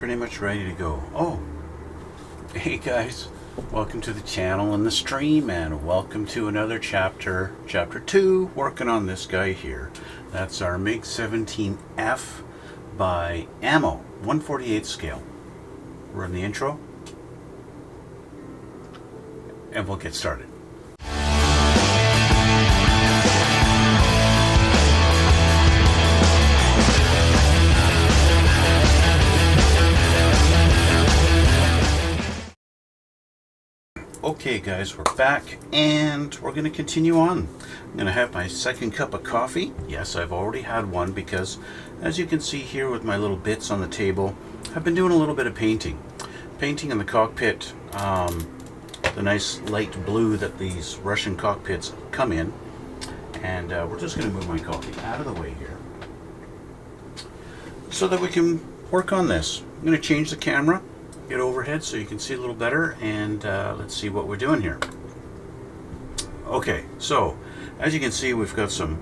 Pretty much ready to go. Oh, hey guys, welcome to the channel and the stream, and welcome to another chapter 2, working on this guy here. That's our Mig-17F by Ammo, 1/48 scale. Run the intro and we'll get started. Okay guys, we're back and we're going to continue on. I'm going to have my second cup of coffee. Yes, I've already had one because, as you can see here with my little bits on the table, I've been doing a little bit of painting. Painting in the cockpit, the nice light blue that these Russian cockpits come in. And we're just going to move my coffee out of the way here so that we can work on this. I'm going to change the camera, get overhead so you can see a little better, and let's see what we're doing here. Okay, so as you can see, we've got some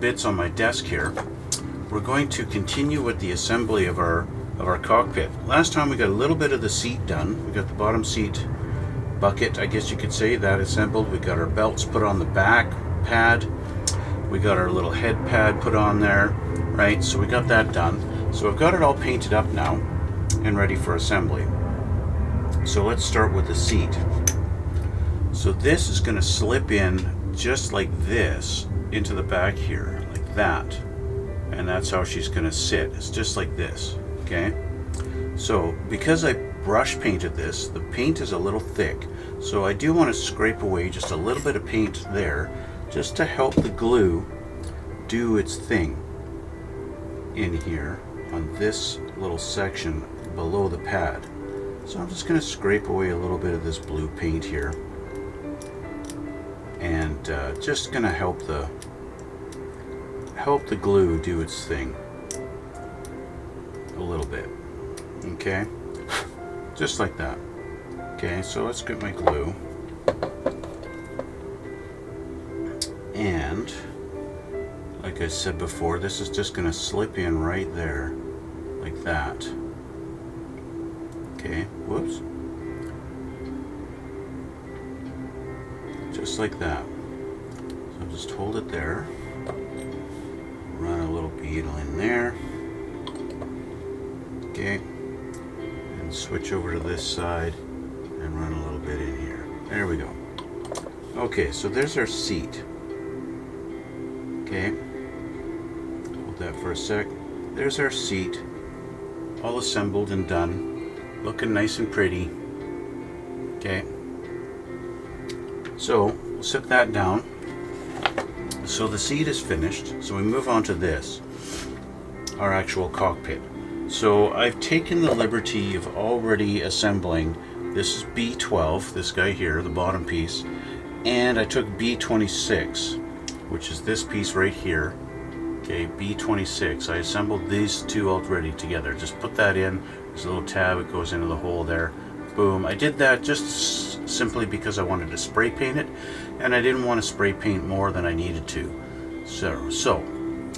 bits on my desk here. We're going to continue with the assembly of our cockpit. Last time we got a little bit of the seat done. We got the bottom seat bucket, I guess you could say, that assembled. We got our belts put on the back pad. We got our little head pad put on there, right? So we got that done. So I've got it all painted up now and ready for assembly. So let's start with the seat. So this is going to slip in just like this into the back here, like that, and that's how she's going to sit. It's just like this. Okay, so because I brush painted this, the paint is a little thick, so I do want to scrape away just a little bit of paint there just to help the glue do its thing in here on this little section below the pad. So I'm just going to scrape away a little bit of this blue paint here, and just going to help the glue do its thing a little bit. Okay, just like that. Okay, so let's get my glue, and like I said before, this is just going to slip in right there like that. Okay, whoops. Just like that. So just hold it there. Run a little beadle in there. Okay. And switch over to this side and run a little bit in here. There we go. Okay, so there's our seat. Okay. Hold that for a sec. There's our seat. All assembled and done. Looking nice and pretty. Okay, so we'll set that down. So the seat is finished, so we move on to this, our actual cockpit. So I've taken the liberty of already assembling, this is B12, this guy here, the bottom piece, and I took B26, which is this piece right here. Okay, B26. I assembled these two already together. Just put that in. There's a little tab, it goes into the hole there. Boom. I did that just simply because I wanted to spray paint it, and I didn't want to spray paint more than I needed to. So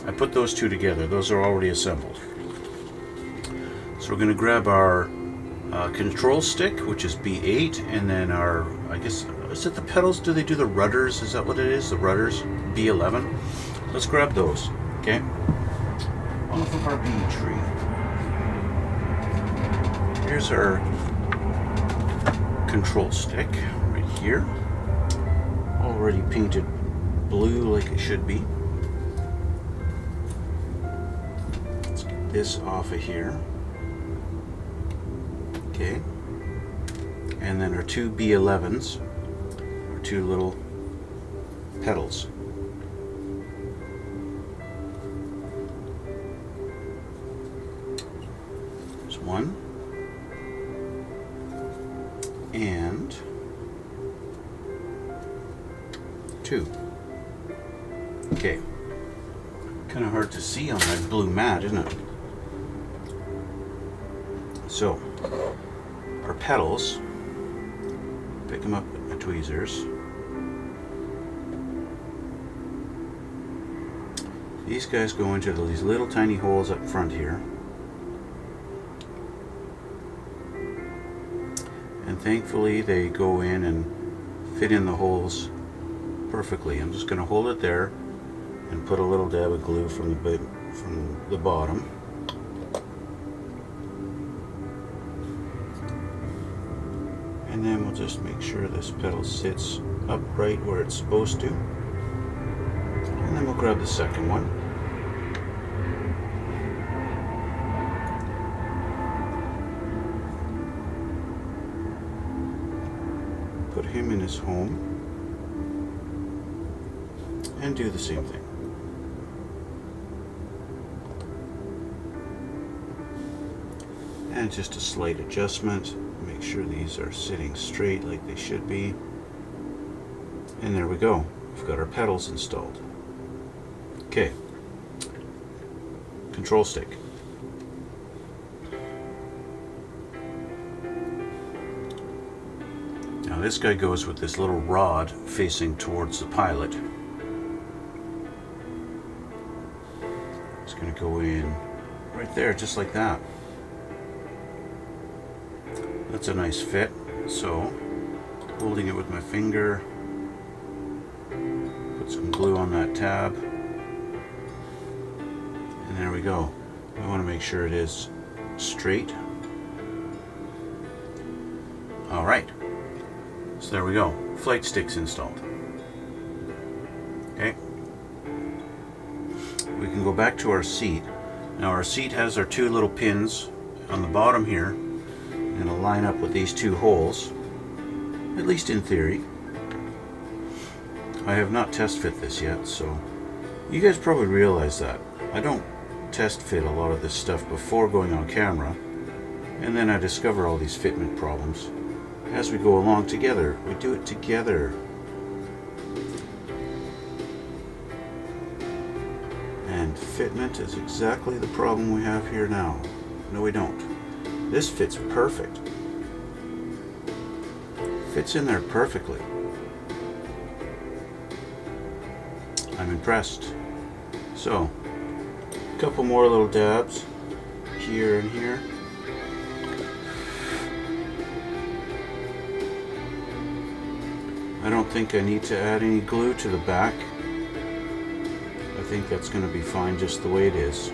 I put those two together. Those are already assembled. So we're going to grab our control stick, which is B8, and then our, I guess, is it the pedals? Do they do the rudders? Is that what it is? The rudders? B11. Let's grab those. Okay, off of our bead tree. Here's our control stick right here, already painted blue like it should be. Let's get this off of here. Okay, and then our two B11s, our two little pedals. One and two. Okay, kind of hard to see on that blue mat, isn't it? So our pedals, pick them up with my tweezers. These guys go into these little tiny holes up front here. and thankfully they go in and fit in the holes perfectly. I'm just going to hold it there and put a little dab of glue from the bottom. And then we'll just make sure this pedal sits upright where it's supposed to. And then we'll grab the second one. Put him in his home. And do the same thing. And just a slight adjustment. Make sure these are sitting straight like they should be. And there we go. We've got our pedals installed. Okay. Control stick. Now this guy goes with this little rod facing towards the pilot. It's going to go in right there, just like that. That's a nice fit. So, holding it with my finger, put some glue on that tab, and there we go. I want to make sure it is straight. Alright, so there we go. Flight stick's installed. Okay. We can go back to our seat. Now our seat has our two little pins on the bottom here. And it'll line up with these two holes, at least in theory. I have not test fit this yet, so you guys probably realize that. I don't test fit a lot of this stuff before going on camera, and then I discover all these fitment problems. As we go along together, we do it together. And fitment is exactly the problem we have here now. No, we don't. This fits perfect. Fits in there perfectly. I'm impressed. So, a couple more little dabs here and here. I don't think I need to add any glue to the back. I think that's going to be fine just the way it is.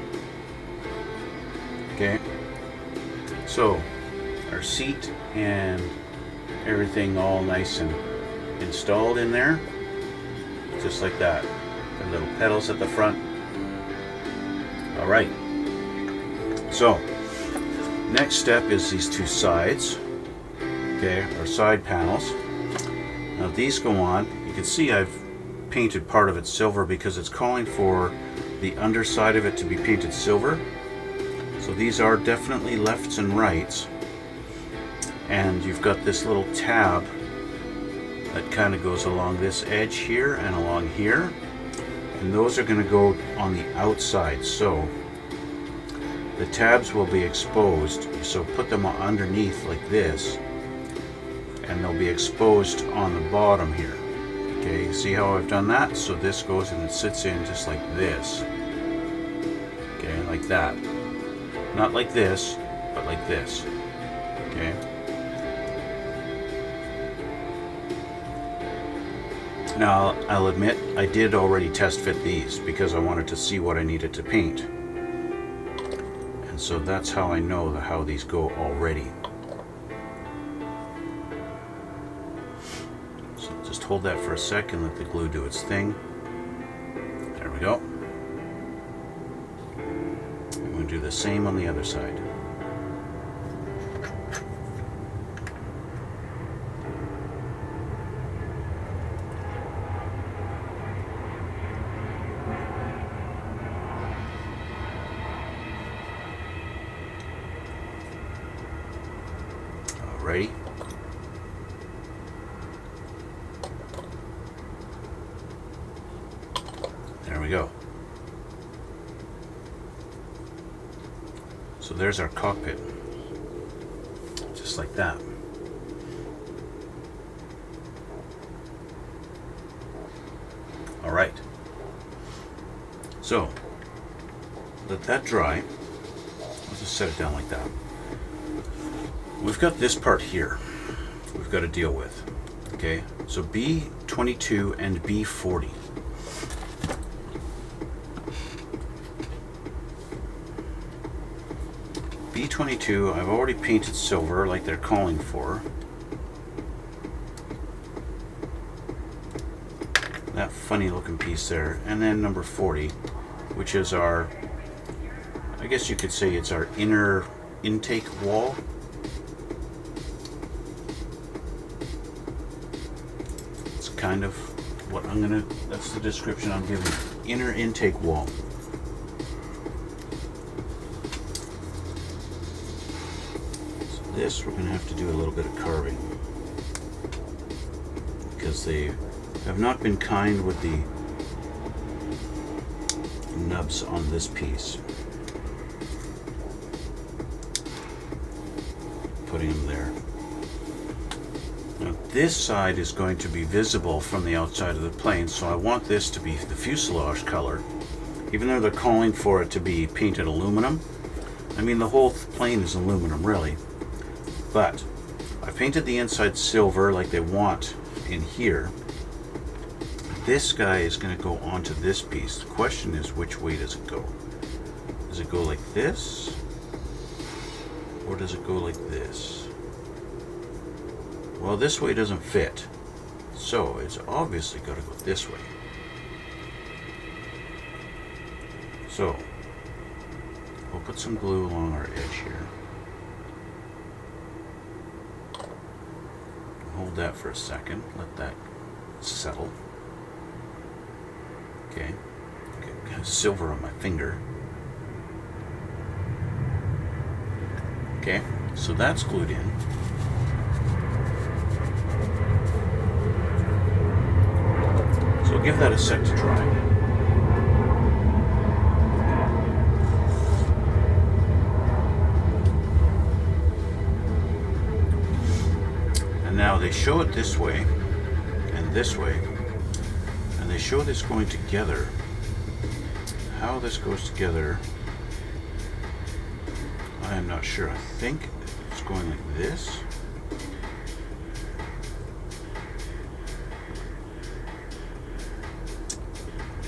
Okay. So, our seat and everything all nice and installed in there, just like that. The little pedals at the front. Alright, so next step is these two sides, okay, our side panels. Now these go on. You can see I've painted part of it silver because it's calling for the underside of it to be painted silver. So these are definitely lefts and rights, and you've got this little tab that kind of goes along this edge here and along here, and those are going to go on the outside. So the tabs will be exposed, so put them underneath like this, and they'll be exposed on the bottom here. Okay, see how I've done that? So this goes and it sits in just like this. Okay, like that. Not like this, but like this. Okay. Now, I'll admit, I did already test fit these because I wanted to see what I needed to paint. And so that's how I know how these go already. So just hold that for a second, let the glue do its thing. There we go. I'm going to do the same on the other side. Alrighty. There we go. So there's our cockpit. Just like that. Alright. So, let that dry. I'll just set it down like that. We've got this part here. we've got to deal with. Okay, so B22 and B40. B22, I've already painted silver like they're calling for. That funny looking piece there. And then number 40, which is our, I guess you could say it's our inner intake wall. It's kind of what I'm gonna, that's the description I'm giving. Inner intake wall. So this we're gonna have to do a little bit of carving because they have not been kind with the nubs on this piece. Putting them there. Now this side is going to be visible from the outside of the plane, so I want this to be the fuselage color, even though they're calling for it to be painted aluminum. I mean, the whole plane is aluminum really, but I painted the inside silver like they want in here. This guy is going to go onto this piece. The question is, which way does it go? Does it go like this? Or does it go like this? Well, this way doesn't fit. So it's obviously got to go this way. So we'll put some glue along our edge here. Hold that for a second. Let that settle. Okay, got silver on my finger. Okay, so that's glued in. So give that a sec to dry. And now they show it this way and this way. They show this going together. How this goes together, I am not sure. I think it's going like this.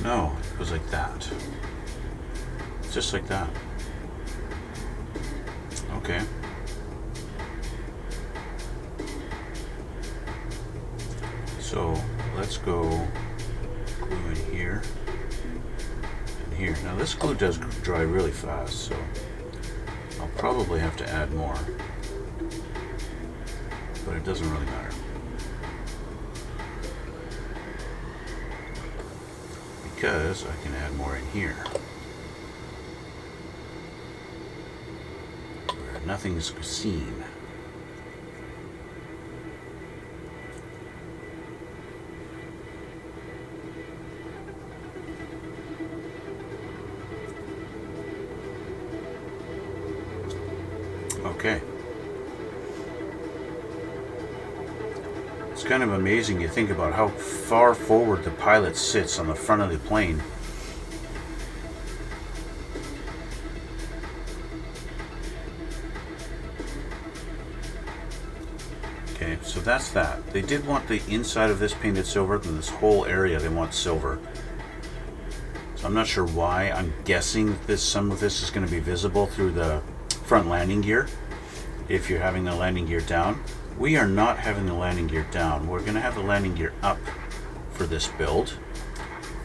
No, it goes like that. Just like that. Okay. So let's go glue in here and here. Now this glue does dry really fast, so I'll probably have to add more, but it doesn't really matter because I can add more in here where nothing's seen. Okay. It's kind of amazing you think about how far forward the pilot sits on the front of the plane. Okay, so that's that. They did want the inside of this painted silver, and this whole area they want silver. So I'm not sure why. I'm guessing that some of this is going to be visible through the front landing gear if you're having the landing gear down. We are not having the landing gear down. We're going to have the landing gear up for this build.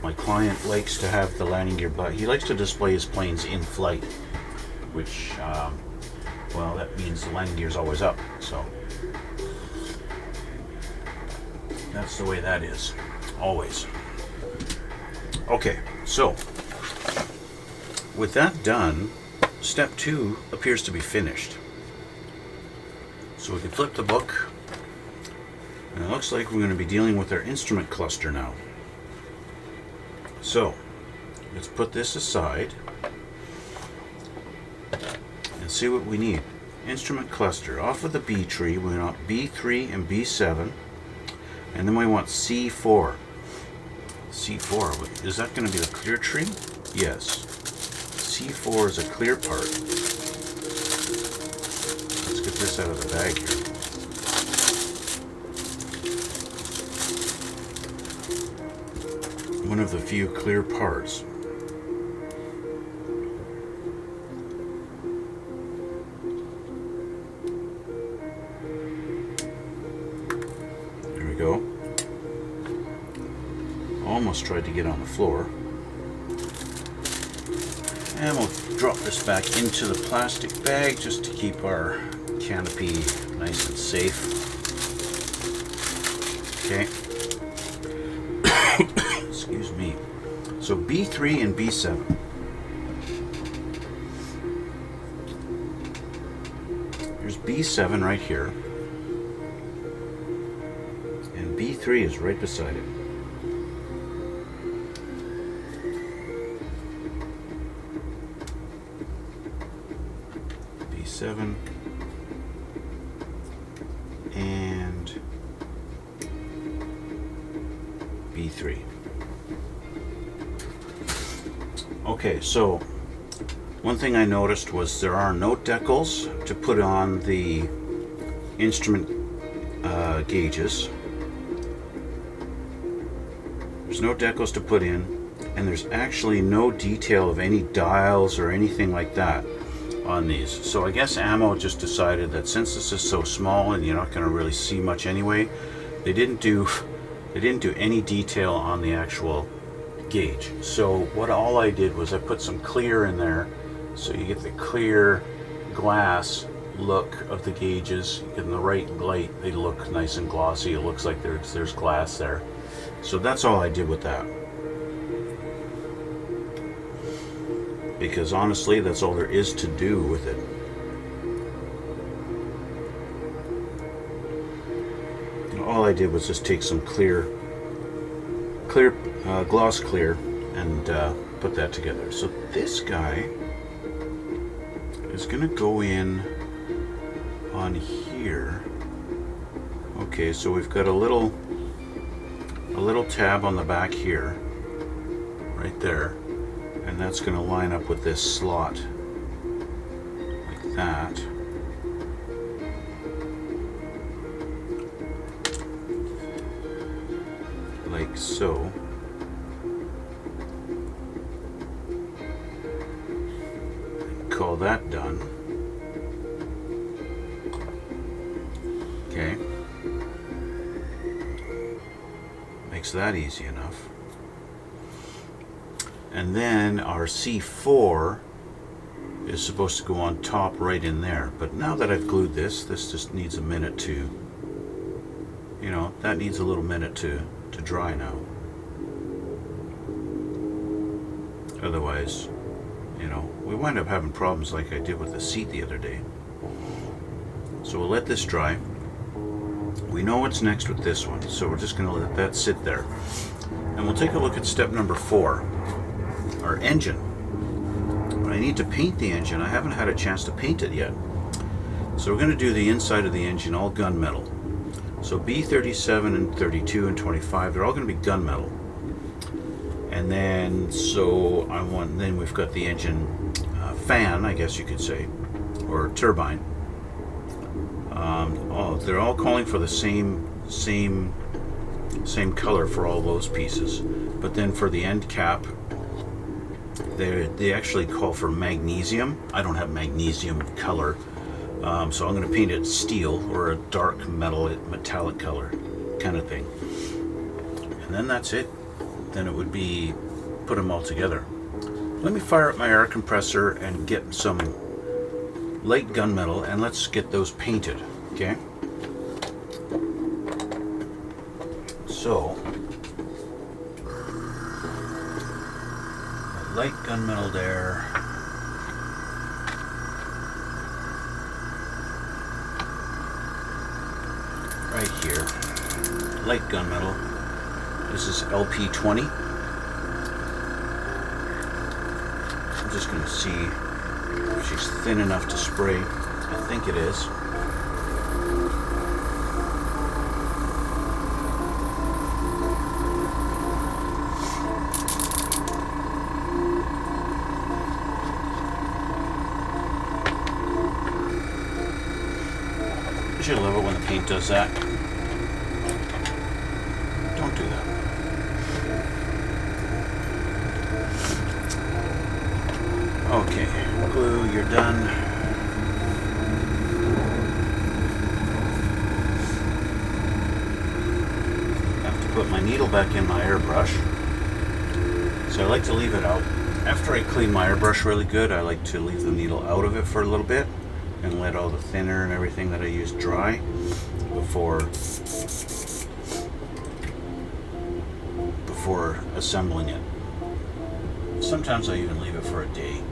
My client likes to have the landing gear, but he likes to display his planes in flight, which well, that means the landing gear is always up, so that's the way that is, always. Okay, so with that done, step 2 appears to be finished. So we can flip the book, and it looks like we're going to be dealing with our instrument cluster now. So let's put this aside and see what we need. Instrument cluster. Off of the B tree, we want B3 and B7, and then we want C4. C4, is that going to be the clear tree? Yes. C4 is a clear part. Let's get this out of the bag here. few clear parts. There we go. Almost tried to get on the floor. And we'll drop this back into the plastic bag just to keep our canopy nice and safe. Okay. Excuse me. So B3 and B7. Here's B7 right here. And B3 is right beside it. B7 and B3. Okay, so one thing I noticed was there are no decals to put on the instrument gauges. There's no decals to put in, and there's actually no detail of any dials or anything like that on these. So I guess Ammo just decided that since this is so small and you're not going to really see much anyway, they didn't do any detail on the actual gauge. So what all I did was I put some clear in there, so you get the clear glass look of the gauges. In the right light, they look nice and glossy. It looks like there's glass there. So that's all I did with that. Because honestly, that's all there is to do with it. All I did was just take some clear gloss clear and put that together. So this guy is going to go in on here. Okay, so we've got a little tab on the back here, right there, and that's going to line up with this slot like that. Like so. Call that done. Okay. Makes that easy enough. And then our C4 is supposed to go on top right in there. But now that I've glued this just needs a minute to, you know, that needs a little minute to dry now. Otherwise, you know, we wind up having problems like I did with the seat the other day. So we'll let this dry. We know what's next with this one, so we're just going to let that sit there. And we'll take a look at step number 4, our engine. But I need to paint the engine. I haven't had a chance to paint it yet. So we're going to do the inside of the engine all gunmetal. So B37 and 32 and 25, they're all going to be gunmetal. And then, then we've got the engine fan, I guess you could say, or turbine. They're all calling for the same color for all those pieces. But then for the end cap, they actually call for magnesium. I don't have magnesium color, so I'm going to paint it steel or a dark metallic color kind of thing. And then that's it. Then it would be put them all together. Let me fire up my air compressor and get some light gunmetal, and let's get those painted. Okay. So light gunmetal there. Right here. Light gunmetal. This is LP20. I'm just going to see if she's thin enough to spray. I think it is. I love it when the paint does that. Don't do that. Okay, glue, you're done. Have to put my needle back in my airbrush. So I like to leave it out. After I clean my airbrush really good, I like to leave the needle out of it for a little bit and let all the thinner and everything that I use dry before assembling it. Sometimes I even leave it for a day.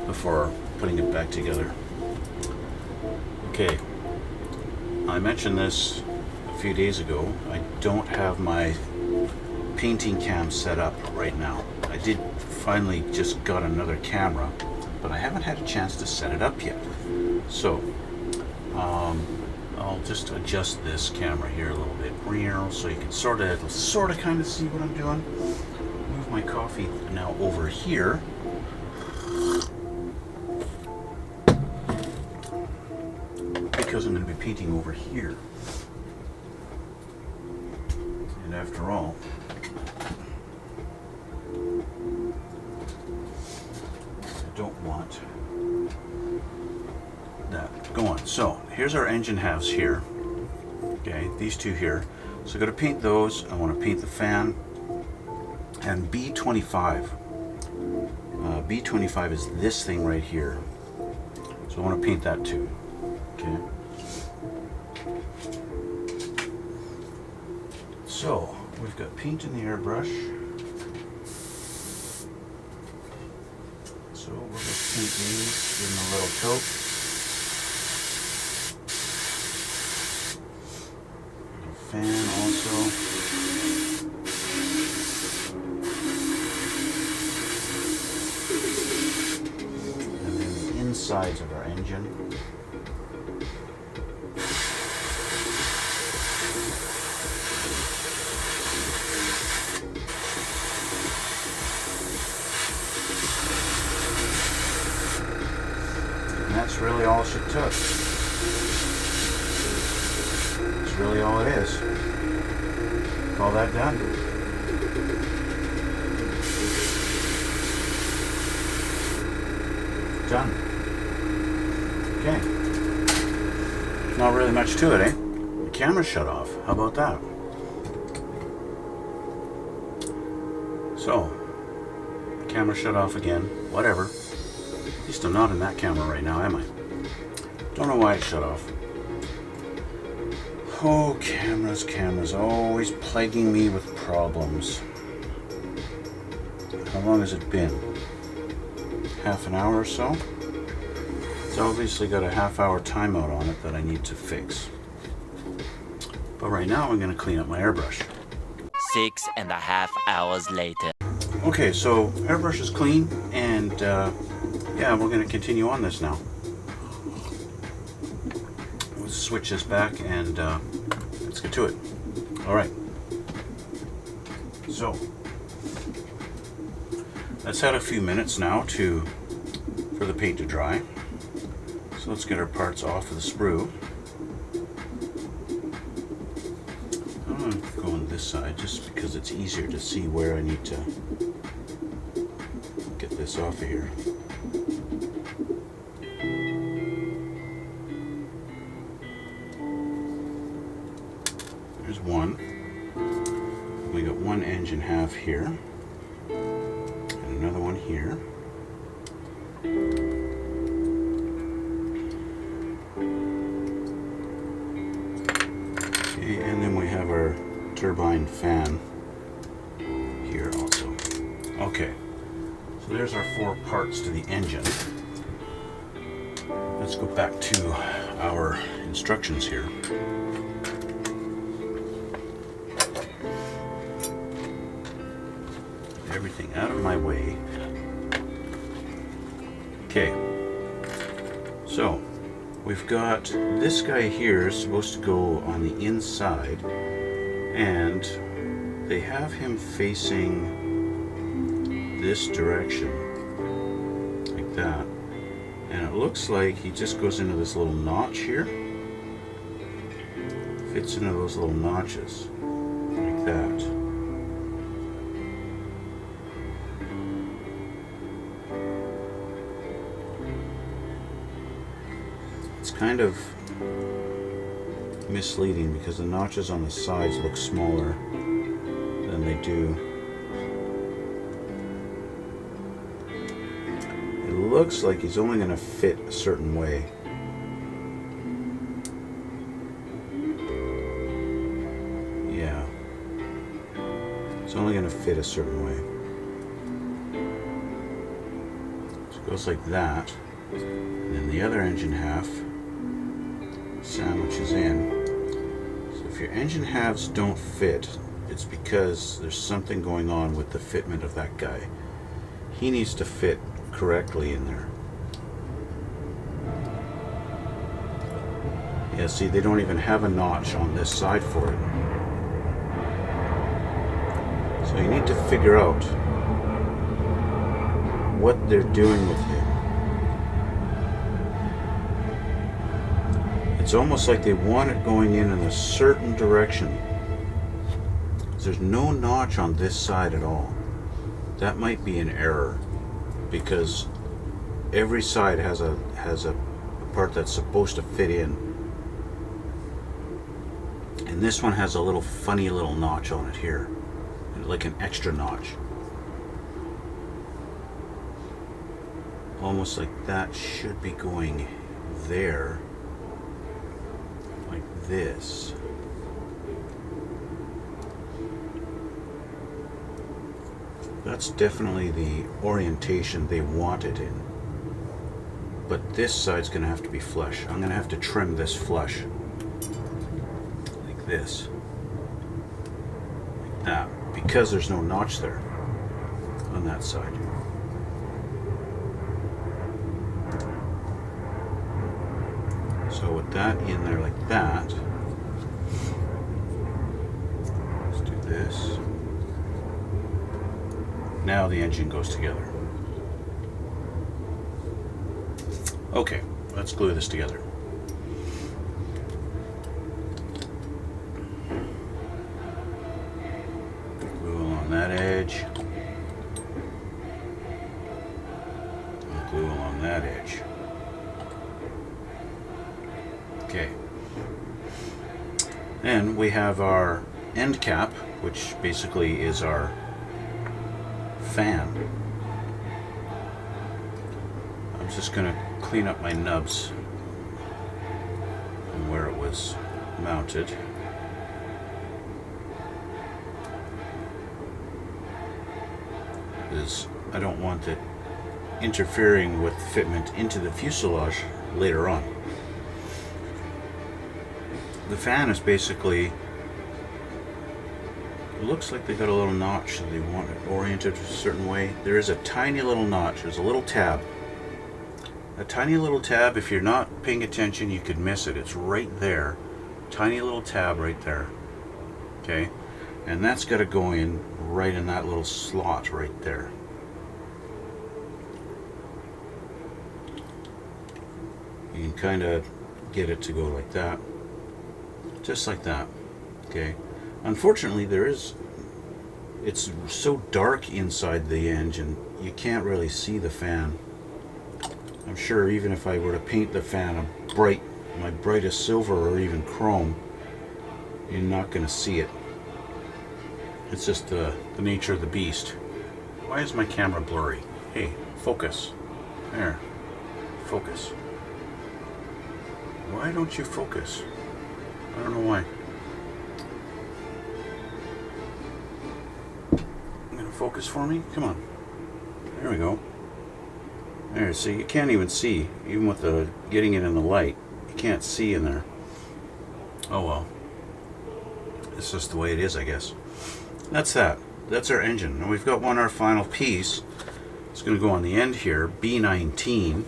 Before putting it back together. Okay, I mentioned this a few days ago. I don't have my painting cam set up right now. I did finally just got another camera, but I haven't had a chance to set it up yet. So I'll just adjust this camera here a little bit, so you can sort of kind of see what I'm doing. Move my coffee now over here. Because I'm going to be painting over here. And after all, I don't want that going. So here's our engine halves here. Okay, these two here. So I'm going to paint those. I want to paint the fan and B25. B25 is this thing right here. So I want to paint that too. Okay. So we've got paint in the airbrush. So we'll just paint these, give them a little coat. Fan also. And then the insides of our engine. And that's really all she took. That's really all it is. All that done. Done. Okay. Not really much to it, eh? The camera shut off. How about that? So, the camera shut off again. Whatever. At least I'm not in that camera right now, am I? Don't know why it shut off. Oh, cameras, always plaguing me with problems. How long has it been? Half an hour or so? It's obviously got a half-hour timeout on it that I need to fix. But right now I'm going to clean up my airbrush. 6.5 hours later. Okay, so airbrush is clean, and yeah, we're going to continue on this now. Switch this back and let's get to it. All right. So let's had a few minutes now for the paint to dry. So let's get our parts off of the sprue. I'm going to go on this side just because it's easier to see where I need to get this off of here. There's one. We got one engine half here, and another one here. Okay, and then we have our turbine fan here also. Okay, so there's our 4 parts to the engine. Let's go back to our instructions here. Everything out of my way. Okay, so we've got this guy here is supposed to go on the inside, and they have him facing this direction like that, and it looks like he just goes into this little notch here, fits into those little notches like that. It's kind of misleading because the notches on the sides look smaller than they do. It looks like he's only going to fit a certain way. Yeah. It's only going to fit a certain way. So it goes like that. And then the other engine half sandwiches in. So if your engine halves don't fit, it's because there's something going on with the fitment of that guy. He needs to fit correctly in there. Yeah, see, they don't even have a notch on this side for it. So you need to figure out what they're doing with him. It's almost like they want it going in a certain direction. There's no notch on this side at all. That might be an error, because every side has a part that's supposed to fit in, and this one has a little funny little notch on it here, like an extra notch, almost like that should be going there, like this. That's definitely the orientation they want it in. But this side's going to have to be flush. I'm going to have to trim this flush. Like this. Like that. Because there's no notch there on that side. So with that in there like that, let's do this. Now the engine goes together. Okay, let's glue this together. Glue along that edge. And glue along that edge. Okay. Then we have our end cap, which basically is our fan. I'm just going to clean up my nubs and where it was mounted. Because I don't want it interfering with fitment into the fuselage later on. The fan is basically, it looks like they got a little notch, so they want it oriented a certain way. There is a tiny little notch. There's a little tab. A tiny little tab, if you're not paying attention, you could miss it. It's right there. Tiny little tab right there. Okay? And that's got to go in right in that little slot right there. You can kind of get it to go like that. Just like that. Okay? Unfortunately, it's so dark inside the engine, you can't really see the fan. I'm sure even if I were to paint the fan my brightest silver or even chrome, you're not going to see it. It's just the nature of the beast. Why is my camera blurry? Hey, focus. There. Focus. Why don't you focus? I don't know why. Focus for me? Come on. There we go. There, so you can't even see. Even with the getting it in the light, you can't see in there. Oh well. It's just the way it is, I guess. That's that. That's our engine. And we've got our final piece. It's going to go on the end here. B19.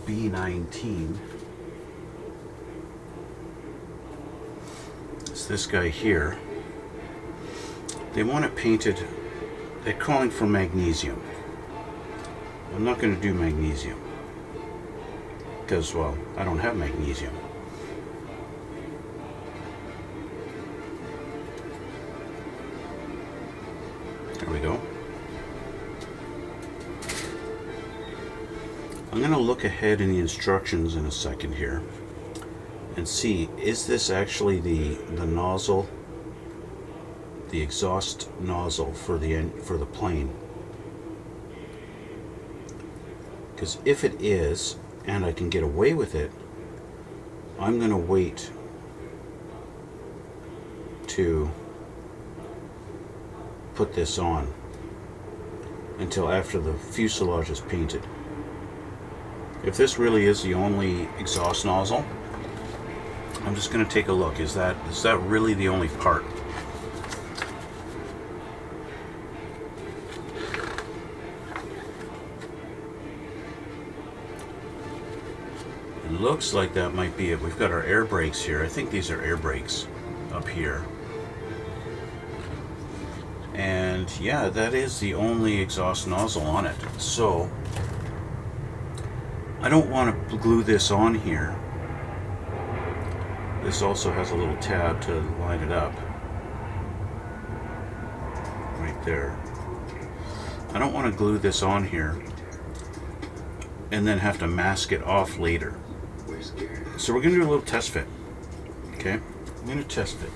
B19. It's this guy here. They want it painted, they're calling for magnesium. I'm not going to do magnesium because, well, I don't have magnesium. There we go. I'm going to look ahead in the instructions in a second here and see, is this actually the nozzle, the exhaust nozzle for the plane? Because if it is, and I can get away with it, I'm going to wait to put this on until after the fuselage is painted. If this really is the only exhaust nozzle, I'm just going to take a look. Is that really the only part? It looks like that might be it. We've got our air brakes here. I think these are air brakes up here. And yeah, that is the only exhaust nozzle on it. So I don't want to glue this on here. This also has a little tab to line it up. Right there. I don't want to glue this on here and then have to mask it off later. So we're going to do a little test fit. Okay? I'm going to test fit.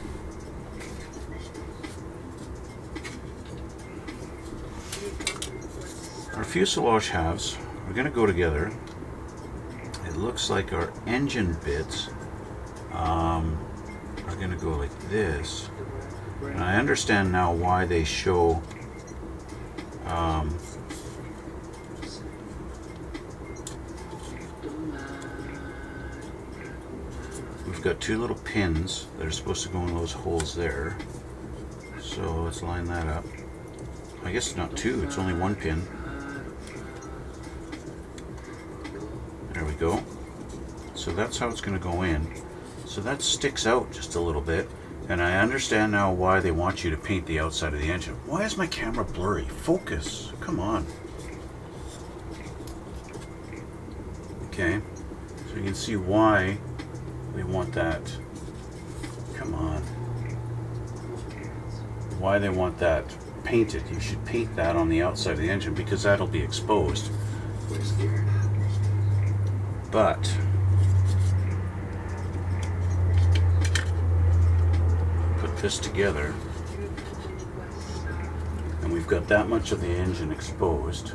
Our fuselage halves are going to go together. It looks like our engine bits are going to go like this. And I understand now why they show we've got two little pins that are supposed to go in those holes there. So let's line that up. I guess it's not two, it's only one pin. There we go. So that's how it's going to go in. So that sticks out just a little bit. And I understand now why they want you to paint the outside of the engine. Why is my camera blurry? Focus. Come on. Okay. So you can see why they want that. Come on. Why they want that painted. You should paint that on the outside of the engine because that'll be exposed. But put this together and we've got that much of the engine exposed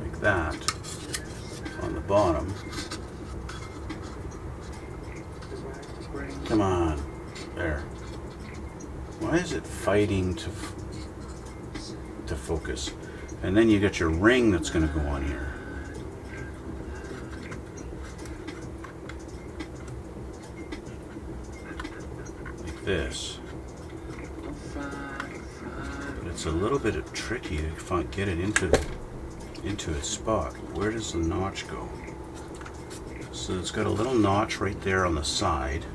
like that on the bottom. Come on, there. Why is it fighting to focus? And then you got your ring that's going to go on here. This, but it's a little bit tricky to get it into its spot. Where does the notch go? So it's got a little notch right there on the side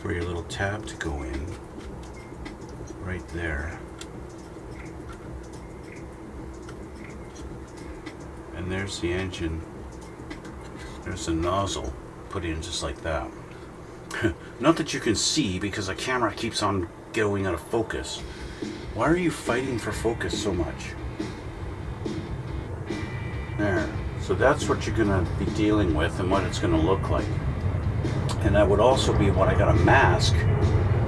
for your little tab to go in, right there. And there's the engine. There's the nozzle put in just like that. Not that you can see because the camera keeps on going out of focus. Why are you fighting for focus so much? There. So that's what you're going to be dealing with and what it's going to look like. And that would also be what I got to mask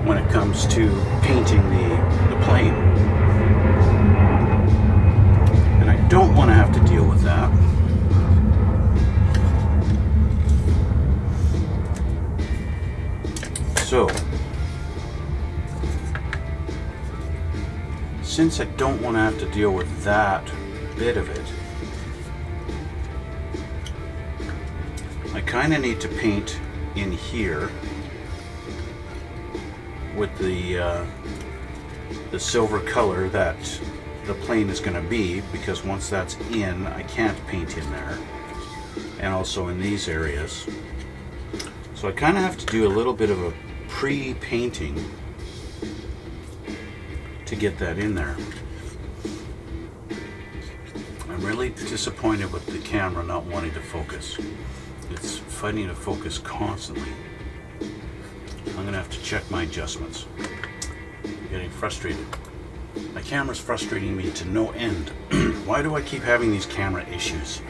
when it comes to painting the plane. And I don't want to have to deal with that. So, since I don't want to have to deal with that bit of it, I kind of need to paint in here with the silver color that the plane is going to be, because once that's in, I can't paint in there, and also in these areas. So I kind of have to do a little bit of a pre-painting to get that in there. I'm really disappointed with the camera not wanting to focus. It's fighting to focus constantly. I'm going to have to check my adjustments. I'm getting frustrated. My camera's frustrating me to no end. Why do I keep having these camera issues?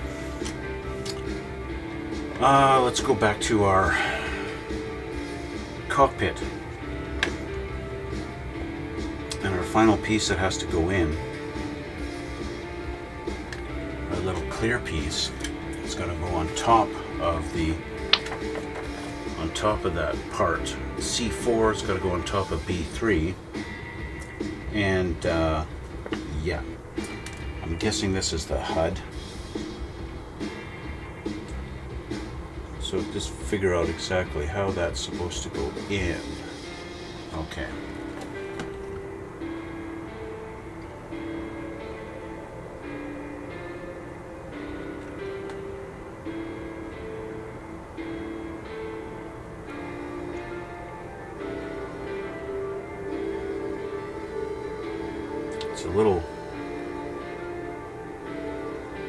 Let's go back to our cockpit. And our final piece that has to go in, our little clear piece, it's got to go on top of that part. C4, it's got to go on top of B3. And yeah, I'm guessing this is the HUD. So just figure out exactly how that's supposed to go in. Okay. It's a little,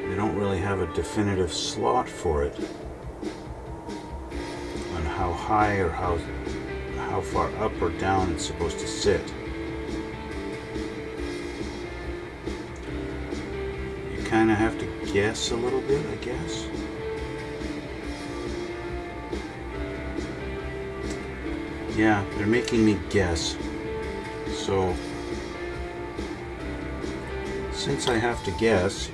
they don't really have a definitive slot for it. How high or how far up or down it's supposed to sit. You kind of have to guess a little bit, I guess. Yeah, they're making me guess. So, since I have to guess,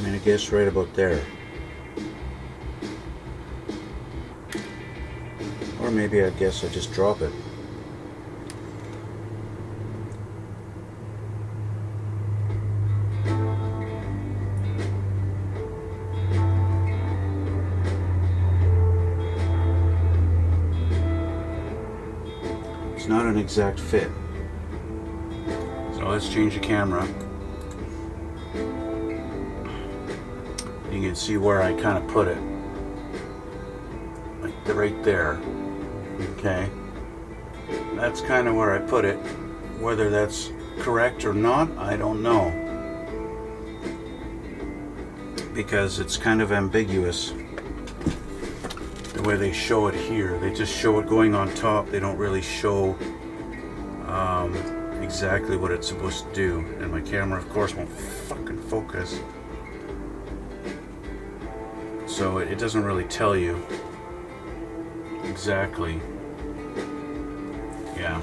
I guess right about there. Or maybe I guess I just drop it. It's not an exact fit. So let's change the camera. You can see where I kind of put it, like right there. Okay, that's kind of where I put it. Whether that's correct or not, I don't know, because it's kind of ambiguous the way they show it here. They just show it going on top. They don't really show exactly what it's supposed to do, and my camera of course won't fucking focus. So it doesn't really tell you exactly. Yeah.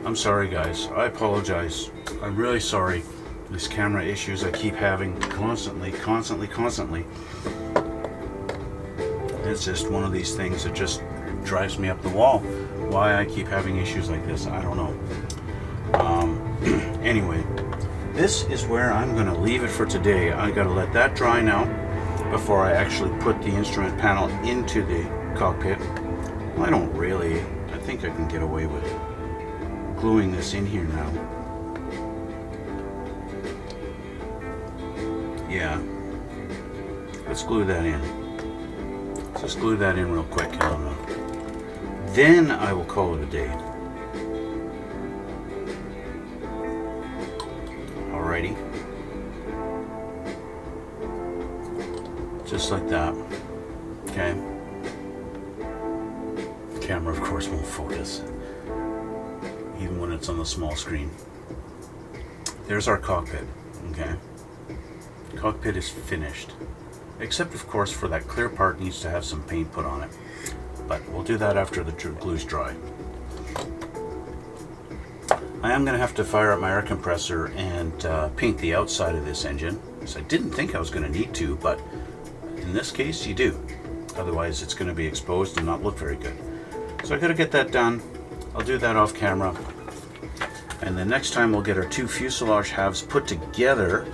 I'm sorry guys. I apologize. I'm really sorry. These camera issues I keep having constantly. It's just one of these things that just drives me up the wall. Why I keep having issues like this, I don't know. Anyway, this is where I'm going to leave it for today. I got to let that dry now before I actually put the instrument panel into the cockpit. Well, I don't really. I think I can get away with gluing this in here now. Yeah. Let's glue that in. Let's just glue that in real quick. Then I will call it a day. Alrighty. Just like that. Okay. The camera, of course, won't focus, even when it's on the small screen. There's our cockpit. Okay. Cockpit is finished. Except, of course, for that clear part needs to have some paint put on it. But we'll do that after the glue's dry. I am going to have to fire up my air compressor and paint the outside of this engine. So I didn't think I was going to need to, but in this case you do. Otherwise it's going to be exposed and not look very good. So I got to get that done. I'll do that off camera. And the next time we'll get our two fuselage halves put together.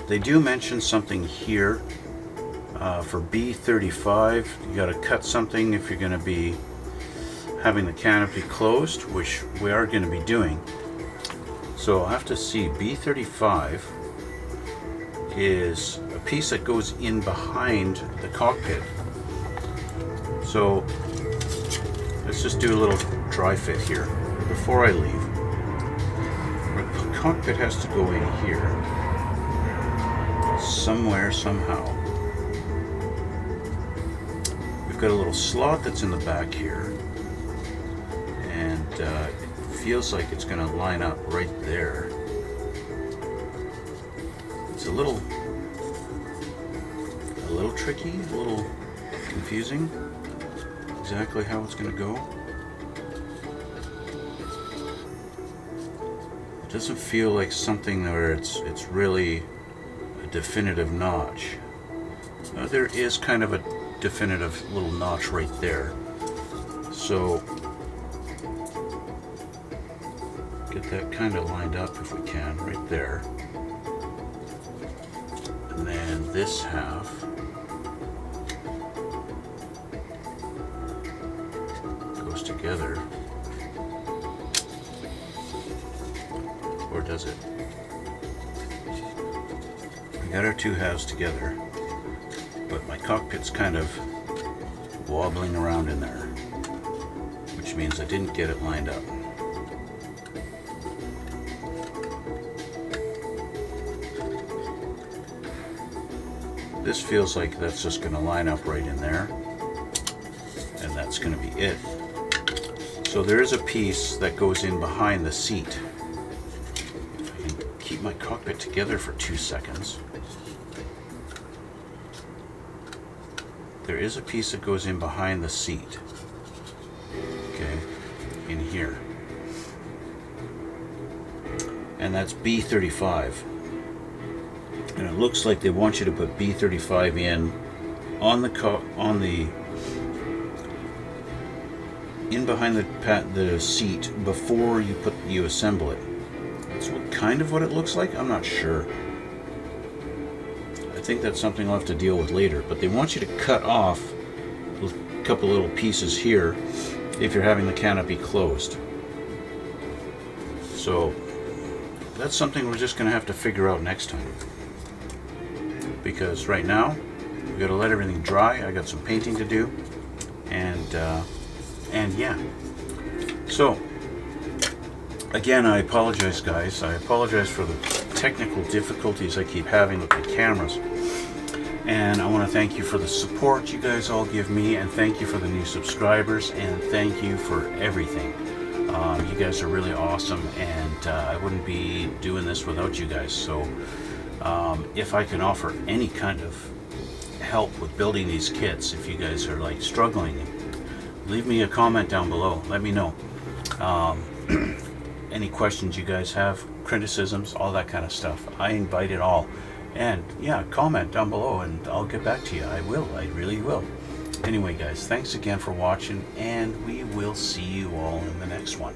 They do mention something here for B35. You got to cut something if you're going to be having the canopy closed, which we are going to be doing. So I'll have to see. B35 is a piece that goes in behind the cockpit. So let's just do a little dry fit here before I leave. The cockpit has to go in here somewhere, somehow. We've got a little slot that's in the back here, and feels like it's going to line up right there. It's a little tricky, a little confusing exactly how it's going to go. It doesn't feel like something where it's really a definitive notch. There is kind of a definitive little notch right there. So get that kind of lined up if we can, right there. And then this half goes together. Or does it? We got our two halves together, but my cockpit's kind of wobbling around in there, which means I didn't get it lined up. This feels like that's just going to line up right in there, and that's going to be it. So there is a piece that goes in behind the seat. If I can keep my cockpit together for 2 seconds. There is a piece that goes in behind the seat. Okay, in here. And that's B35. And it looks like they want you to put B35 in on the in behind the seat before you assemble it. That's kind of what it looks like. I'm not sure. I think that's something I'll have to deal with later. But they want you to cut off a couple little pieces here if you're having the canopy closed. So that's something we're just going to have to figure out next time. Because right now we've got to let everything dry. I got some painting to do, and yeah. So again, I apologize, guys. I apologize for the technical difficulties I keep having with my cameras, and I want to thank you for the support you guys all give me, and thank you for the new subscribers, and thank you for everything. You guys are really awesome, and I wouldn't be doing this without you guys. So if I can offer any kind of help with building these kits, if you guys are like struggling, leave me a comment down below. Let me know. Any questions you guys have, criticisms, all that kind of stuff. I invite it all. And yeah, comment down below and I'll get back to you. I will. I really will. Anyway, guys, thanks again for watching, and we will see you all in the next one.